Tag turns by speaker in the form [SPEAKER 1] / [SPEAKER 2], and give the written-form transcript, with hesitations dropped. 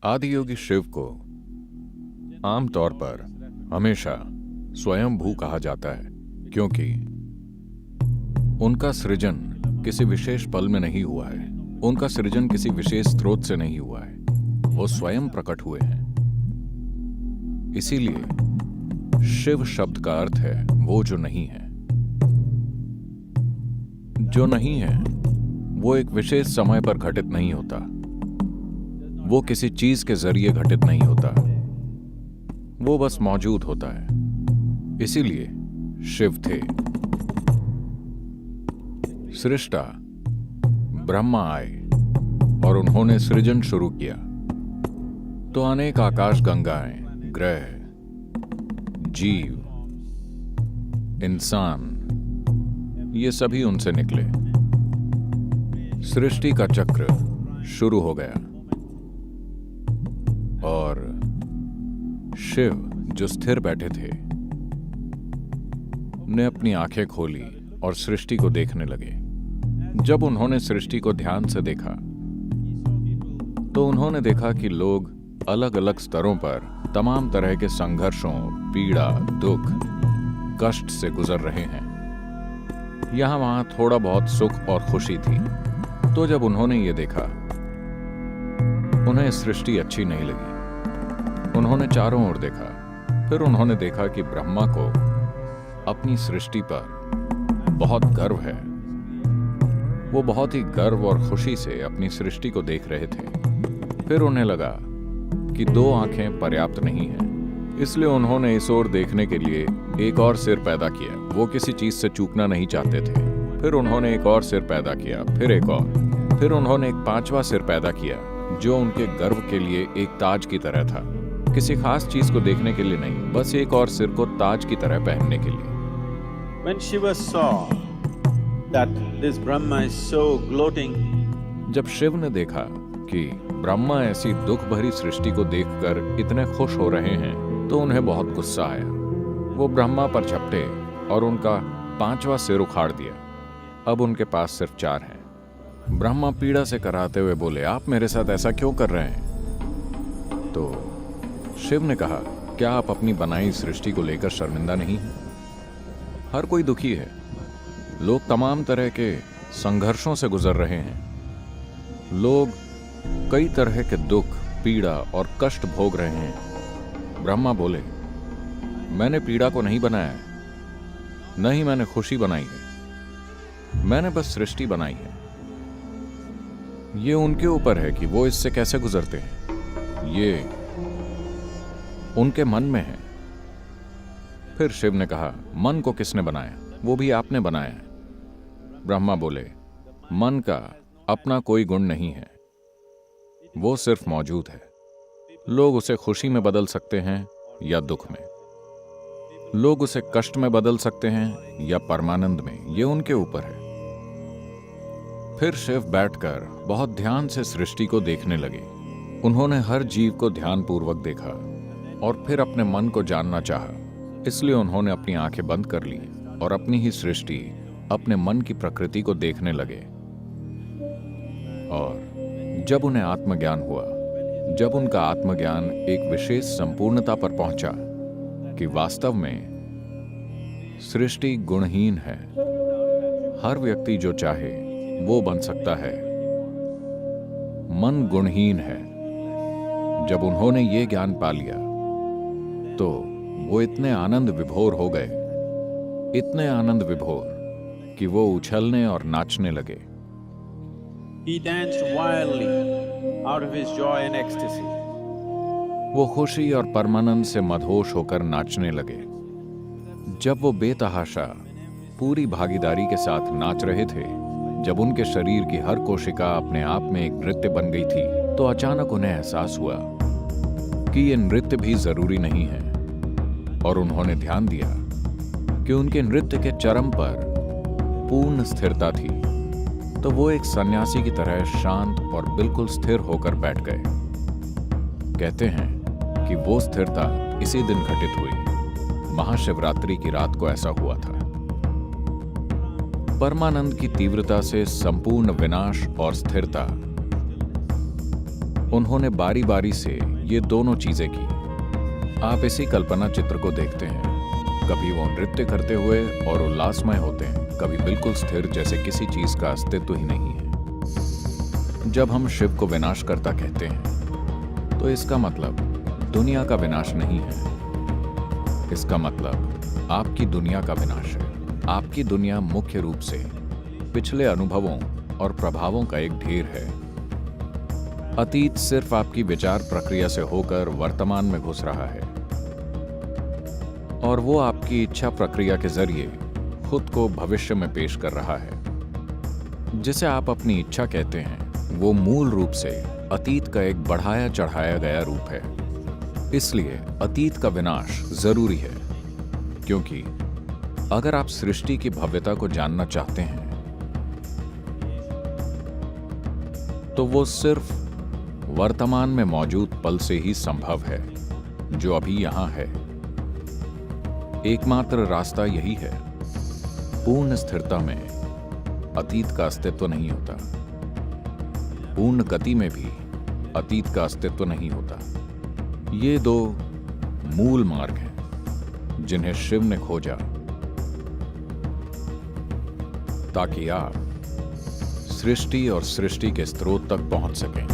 [SPEAKER 1] आदियोगी शिव को आमतौर पर हमेशा स्वयंभू कहा जाता है, क्योंकि उनका सृजन किसी विशेष पल में नहीं हुआ है, उनका सृजन किसी विशेष स्रोत से नहीं हुआ है, वो स्वयं प्रकट हुए हैं। इसीलिए शिव शब्द का अर्थ है वो जो नहीं है। जो नहीं है वो एक विशेष समय पर घटित नहीं होता, वो किसी चीज के जरिए घटित नहीं होता, वो बस मौजूद होता है। इसीलिए शिव थे। सृष्टा ब्रह्मा आए और उन्होंने सृजन शुरू किया, तो अनेक आकाश गंगाएं, ग्रह, जीव, इंसान, ये सभी उनसे निकले। सृष्टि का चक्र शुरू हो गया और शिव जो स्थिर बैठे थे ने अपनी आंखें खोली और सृष्टि को देखने लगे। जब उन्होंने सृष्टि को ध्यान से देखा तो उन्होंने देखा कि लोग अलग अलग स्तरों पर तमाम तरह के संघर्षों, पीड़ा, दुख, कष्ट से गुजर रहे हैं। यहां वहां थोड़ा बहुत सुख और खुशी थी। तो जब उन्होंने ये देखा, उन्हें सृष्टि अच्छी नहीं लगी। उन्होंने चारों ओर देखा, फिर उन्होंने देखा कि ब्रह्मा को अपनी सृष्टि पर बहुत गर्व है। वो बहुत ही गर्व और खुशी से अपनी सृष्टि को देख रहे थे। फिर उन्हें लगा कि दो आंखें पर्याप्त नहीं हैं, इसलिए उन्होंने इस ओर देखने के लिए एक और सिर पैदा किया। वो किसी चीज से चूकना नहीं चाहते थे। फिर उन्होंने एक और सिर पैदा किया, फिर एक और, फिर उन्होंने एक पांचवा सिर पैदा किया जो उनके गर्व के लिए एक ताज की तरह था। किसी खास चीज को देखने के लिए नहीं, बस एक और सिर को ताज की तरह पहनने के लिए।
[SPEAKER 2] When Shiva saw that this Brahma is so gloating,
[SPEAKER 1] जब शिव ने देखा कि ब्रह्मा ऐसी दुख भरी सृष्टि को देखकर इतने खुश हो रहे हैं, तो उन्हें बहुत गुस्सा आया। वो ब्रह्मा पर झपटे और उनका पांचवा सिर उखाड़ दिया। अब उनके पास सिर्फ चार हैं। ब्रह्मा पीड़ा से कराते हुए बोले, आप मेरे साथ ऐसा क्यों कर रहे हैं? तो शिव ने कहा, क्या आप अपनी बनाई सृष्टि को लेकर शर्मिंदा नहीं हैं? हर कोई दुखी है। लोग तमाम तरह के संघर्षों से गुजर रहे हैं। लोग कई तरह के दुख, पीड़ा और कष्ट भोग रहे हैं। ब्रह्मा बोले, मैंने पीड़ा को नहीं बनाया है, न ही मैंने खुशी बनाई है, मैंने बस सृष्टि बनाई है। ये उनके ऊपर है कि वो इससे कैसे गुजरते हैं, ये उनके मन में है। फिर शिव ने कहा, मन को किसने बनाया? वो भी आपने बनाया है। ब्रह्मा बोले, मन का अपना कोई गुण नहीं है, वो सिर्फ मौजूद है। लोग उसे खुशी में बदल सकते हैं या दुख में, लोग उसे कष्ट में बदल सकते हैं या परमानंद में, ये उनके ऊपर है। फिर शिव बैठकर बहुत ध्यान से सृष्टि को देखने लगे। उन्होंने हर जीव को ध्यानपूर्वक देखा और फिर अपने मन को जानना चाहा। इसलिए उन्होंने अपनी आंखें बंद कर ली और अपनी ही सृष्टि, अपने मन की प्रकृति को देखने लगे। और जब उन्हें आत्मज्ञान हुआ, जब उनका आत्मज्ञान एक विशेष संपूर्णता पर पहुंचा कि वास्तव में सृष्टि गुणहीन है, हर व्यक्ति जो चाहे वो बन सकता है, मन गुणहीन है। जब उन्होंने ये ज्ञान पा लिया तो वो इतने आनंद विभोर हो गए, इतने आनंद विभोर कि वो उछलने और नाचने लगे।
[SPEAKER 2] he danced wildly out of his joy and ecstasy.
[SPEAKER 1] वो खुशी और परमानंद से मदहोश होकर नाचने लगे। जब वो बेतहाशा पूरी भागीदारी के साथ नाच रहे थे, जब उनके शरीर की हर कोशिका अपने आप में एक नृत्य बन गई थी, तो अचानक उन्हें एहसास हुआ कि ये नृत्य भी जरूरी नहीं है। और उन्होंने ध्यान दिया कि उनके नृत्य के चरम पर पूर्ण स्थिरता थी। तो वो एक सन्यासी की तरह शांत और बिल्कुल स्थिर होकर बैठ गए। कहते हैं कि वो स्थिरता इसी दिन घटित हुई। महाशिवरात्रि की रात को ऐसा हुआ था। परमानंद की तीव्रता से संपूर्ण विनाश और स्थिरता उन्होंने बारी बारी से ये दोनों चीजें की। आप इसी कल्पना चित्र को देखते हैं, कभी वो नृत्य करते हुए और उल्लासमय होते हैं, कभी बिल्कुल स्थिर जैसे किसी चीज का अस्तित्व ही नहीं है। जब हम शिव को विनाशकर्ता कहते हैं तो इसका मतलब दुनिया का विनाश नहीं है, इसका मतलब आपकी दुनिया का विनाश है। आपकी दुनिया मुख्य रूप से पिछले अनुभवों और प्रभावों का एक ढेर है। अतीत सिर्फ आपकी विचार प्रक्रिया से होकर वर्तमान में घुस रहा है और वो आपकी इच्छा प्रक्रिया के जरिए खुद को भविष्य में पेश कर रहा है। जिसे आप अपनी इच्छा कहते हैं वो मूल रूप से अतीत का एक बढ़ाया चढ़ाया गया रूप है। इसलिए अतीत का विनाश जरूरी है, क्योंकि अगर आप सृष्टि की भव्यता को जानना चाहते हैं तो वो सिर्फ वर्तमान में मौजूद पल से ही संभव है, जो अभी यहां है। एकमात्र रास्ता यही है। पूर्ण स्थिरता में अतीत का अस्तित्व नहीं होता, पूर्ण गति में भी अतीत का अस्तित्व नहीं होता। ये दो मूल मार्ग हैं जिन्हें शिव ने खोजा ताकि आप सृष्टि और सृष्टि के स्रोत तक पहुंच सकें।